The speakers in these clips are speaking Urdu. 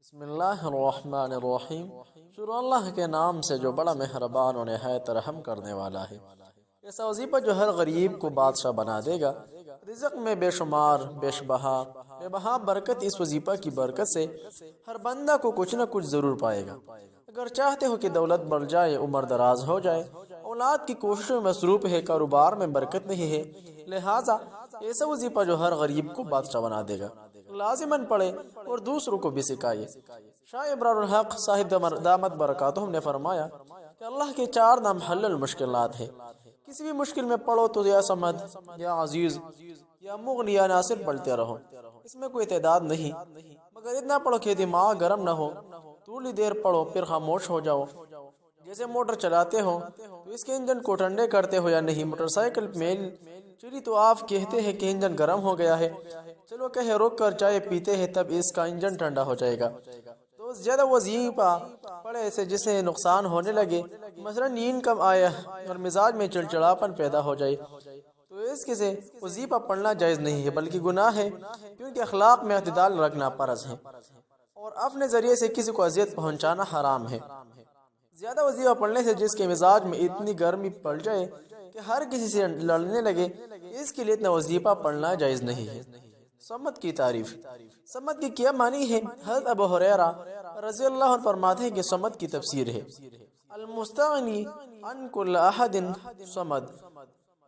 بسم اللہ الرحمن الرحیم۔ شروع اللہ کے نام سے جو بڑا مہربان و نہایت رحم کرنے والا ہے۔ ایسا وظیفہ جو ہر غریب کو بادشاہ بنا دے گا۔ رزق میں بے شمار بے بہا برکت اس وظیفہ کی برکت سے ہر بندہ کو کچھ نہ کچھ ضرور پائے گا۔ اگر چاہتے ہو کہ دولت بڑھ جائے، عمر دراز ہو جائے، اولاد کی کوششوں میں مصروف ہے، کاروبار میں برکت نہیں ہے، لہٰذا ایسا وظیفہ جو ہر غریب کو بادشاہ بنا دے گا لازماً پڑھے اور دوسروں کو بھی سکھائے۔ شاہ ابرار الحق صاحب دامت برکاتہم نے فرمایا کہ اللہ کے 4 نام حل المشکلات ہے۔ کسی بھی مشکل میں پڑھو تو یا صمد، یا عزیز، یا مغنی، یا ناصر پڑھتے رہو، اس میں کوئی تعداد نہیں، مگر اتنا پڑھو کہ دماغ گرم نہ ہو، تھوڑی دیر پڑھو پھر خاموش ہو جاؤ۔ جیسے موٹر چلاتے ہو تو اس کے انجن کو ٹھنڈے کرتے ہو یا نہیں، موٹر سائیکل میل چلی تو آپ کہتے ہیں کہ انجن گرم ہو گیا ہے، چلو کہے رک کر چائے پیتے ہیں، تب اس کا انجن ٹھنڈا ہو جائے گا۔ تو زیادہ وظیفہ پڑھے سے جسے نقصان ہونے لگے، مثلا نیند کم آئے اور مزاج میں چڑچڑاپن پیدا ہو جائے، تو اس کے سے وظیفہ پڑھنا جائز نہیں ہے بلکہ گناہ ہے، کیونکہ اخلاق میں اعتدال رکھنا فرض ہے اور اپنے ذریعے سے کسی کو اذیت پہنچانا حرام ہے۔ زیادہ وظیفہ پڑھنے سے جس کے مزاج میں اتنی گرمی پڑ جائے کہ ہر کسی سے لڑنے لگے، اس کے لیے اتنا وظیفہ پڑھنا جائز نہیں ہے۔ صمد کی تعریف۔ صمد کی کیا معنی ہے؟ حضرت ابو ہریرہ رضی اللہ عنہ فرماتے ہیں کہ صمد کی تفسیر ہے المستغنی عن کل احد صمد۔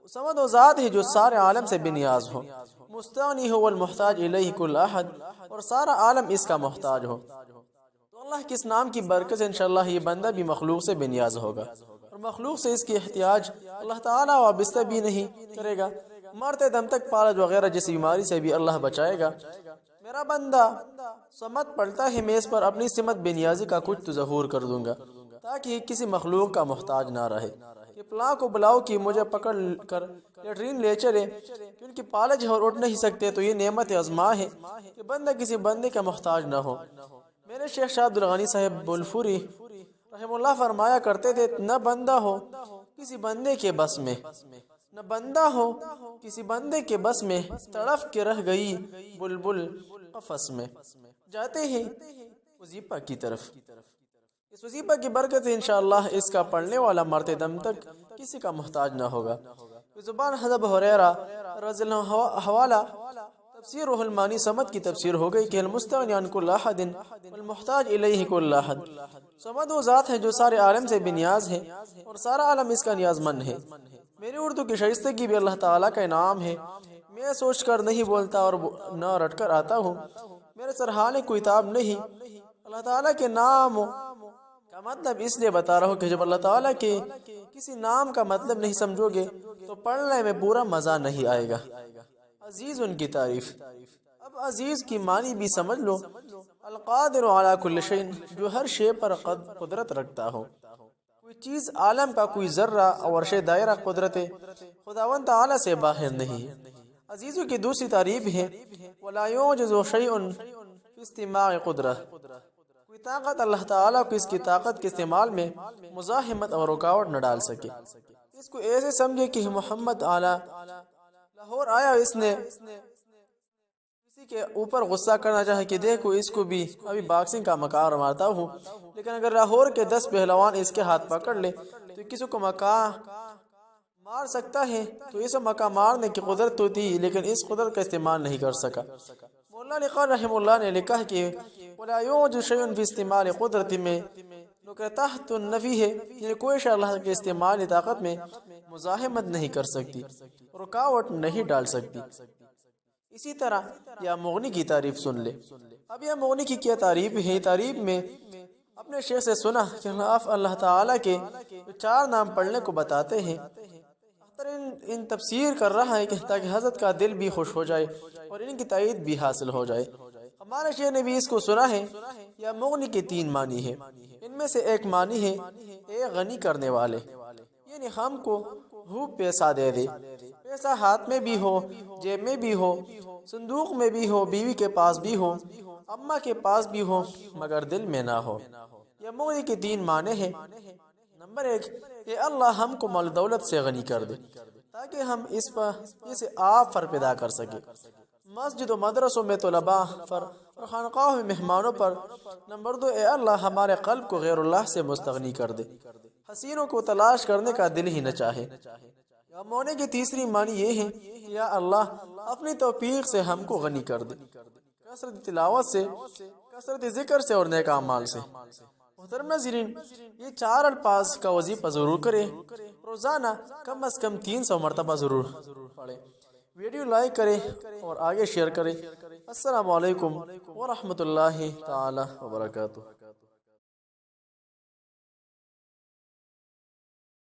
صمد وہ ذات ہے جو سارے عالم سے بے نیاز ہو، مستغنی ہو والمحتاج الیہ کل احد، اور سارا عالم اس کا محتاج ہو۔ تو اللہ کے اس نام کی برکت سے انشاءاللہ یہ بندہ بھی مخلوق سے بے نیاز ہوگا اور مخلوق سے اس کی احتیاج اللہ تعالیٰ وابستہ بھی نہیں کرے گا۔ مرتے دم تک پالج وغیرہ جس بیماری سے بھی اللہ بچائے گا۔ میرا بندہ صمد پڑھتا ہے، میں اس پر اپنی سمت بے نیازی کا کچھ تو ظہور کر دوں گا تاکہ یہ کسی مخلوق کا محتاج نہ رہے کہ فلاں کو بلاؤ کہ مجھے پکڑ کر لیٹرین لے چلے، کیونکہ پالج اور اٹھ نہیں سکتے، تو یہ نعمت ازما ہے کہ بندہ کسی بندے کا محتاج نہ ہو۔ میرے شیخ شاہ عبدالغنی صاحب بلفوری رحم اللہ فرمایا کرتے تھے، نہ بندہ ہو کسی بندے کے بس میں، نہ بندہ ہو کسی بندے کے بس میں، تڑف کے رہ گئی بلبل قفس میں۔ جاتے ہیں وظیفہ کی طرف۔ اس وظیفہ کی برکت سے انشاءاللہ اس کا پڑھنے والا مرتے دم تک کسی کا محتاج نہ ہوگا۔ زبان حضرت ہریرہ رضی اللہ عنہ حوالہ تفسیر روح المانی صمد کی تفسیر ہو گئی کہ المستغنی عن کل احد والمحتاج الیہ کل احد۔ صمد وہ ذات ہے جو سارے عالم سے بے نیاز ہے اور سارا عالم اس کا نیاز مند ہے۔ میری اردو کی شائستگی بھی اللہ تعالیٰ کا انعام ہے، میں سوچ کر نہیں بولتا اور نہ رٹ کر آتا ہوں، میرے سرحانے کوئی تاب نہیں۔ اللہ تعالیٰ کے نام کا مطلب اس لیے بتا رہا ہوں کہ جب اللہ تعالیٰ کے کسی نام کا مطلب نہیں سمجھو گے تو پڑھنے میں پورا مزہ نہیں آئے گا۔ عزیز ان کی تعریف۔ اب عزیز کی معنی بھی سمجھ لو، القادر علی کل شیء، جو ہر شے پر قدرت رکھتا ہو۔ کوئی چیز عالم کا کوئی ذرہ اور شے دائرہ قدرت خداوند تعالی سے باہر نہیں ہے۔ عزیزوں کی دوسری تعریف ہے وَلَا يُعْجِزُ شَيْءٌ فِي اسْتِمَاعِ قدرت۔ کوئی طاقت اللہ تعالیٰ کو اس کی طاقت کے استعمال میں مزاحمت اور رکاوٹ نہ ڈال سکے۔ اس کو ایسے سمجھے کہ محمد اعلیٰ لاہور آیا، اس نے کسی کے اوپر غصہ کرنا چاہے کہ دیکھو اس کو بھی ابھی باکسنگ کا مکار مارتا ہوں، لیکن اگر لاہور کے 10 پہلوان اس کے ہاتھ پکڑ لے تو کسی کو مکہ مار سکتا ہے۔ تو اس مکہ مارنے کی قدرت تو تھی، لیکن اس قدرت کا استعمال نہیں کر سکا۔ مولانا علی قاری رحمہ اللہ نے لکھا ہے کہ وَلَا يُعْجِزُ شَيْءٌ فِي اسْتِعْمَالِ قدرت میں نکرہ تحت النفی ہے، یعنی کوئی شے اللہ کے استعمال طاقت میں مزاحمت نہیں کر سکتی، رکاوٹ نہیں ڈال سکتی۔ اسی طرح یا مغنی کی تعریف سن لے۔ اب یا مغنی کی کیا تعریف ہے؟ تعریف میں اپنے شیخ سے سنا کہ اللہ تعالیٰ کے 4 نام پڑھنے کو بتاتے ہیں۔ ان تفسیر کر رہا ہے کہ تاکہ حضرت کا دل بھی خوش ہو جائے اور ان کی تائید بھی حاصل ہو جائے۔ ہمارے شیخ نے بھی اس کو سنا ہے۔ یا مغنی کے 3 معنی ہے، ان میں سے ایک معنی ہے اے غنی کرنے والے، یعنی ہم کو خوب پیسہ دے دے، پیسہ ہاتھ میں بھی ہو، جیب میں بھی ہو، صندوق میں بھی ہو، بیوی کے پاس بھی ہو، اماں کے پاس بھی ہو، مگر دل میں نہ ہو۔ یہ مغنی کے 3 معنی ہیں۔ نمبر 1 کہ اللہ ہم کو مال دولت سے غنی کر دے تاکہ ہم اس آپ پر پیدا کر سکے۔ مسجد و مدرسوں میں طلباء پر اور خانقاہ میں مہمانوں پر۔ نمبر 2، اے اللہ ہمارے قلب کو غیر اللہ سے مستغنی کر دے، حسینوں کو تلاش کرنے کا دل ہی نہ چاہے۔ غم ہونے کی تیسری معنی یہ ہے کہ یا اللہ اپنی توفیق سے ہم کو غنی کر دے، کثرت تلاوت سے، کثرت ذکر سے اور نیک اعمال سے۔ محترم ناظرین، یہ 4 الفاظ کا وظیفہ ضرور کریں، روزانہ کم از کم 300 مرتبہ ضرور پڑھیں۔ ویڈیو لائک کریں اور آگے شیئر کریں۔ السلام علیکم ورحمۃ اللہ تعالی وبرکاتہ۔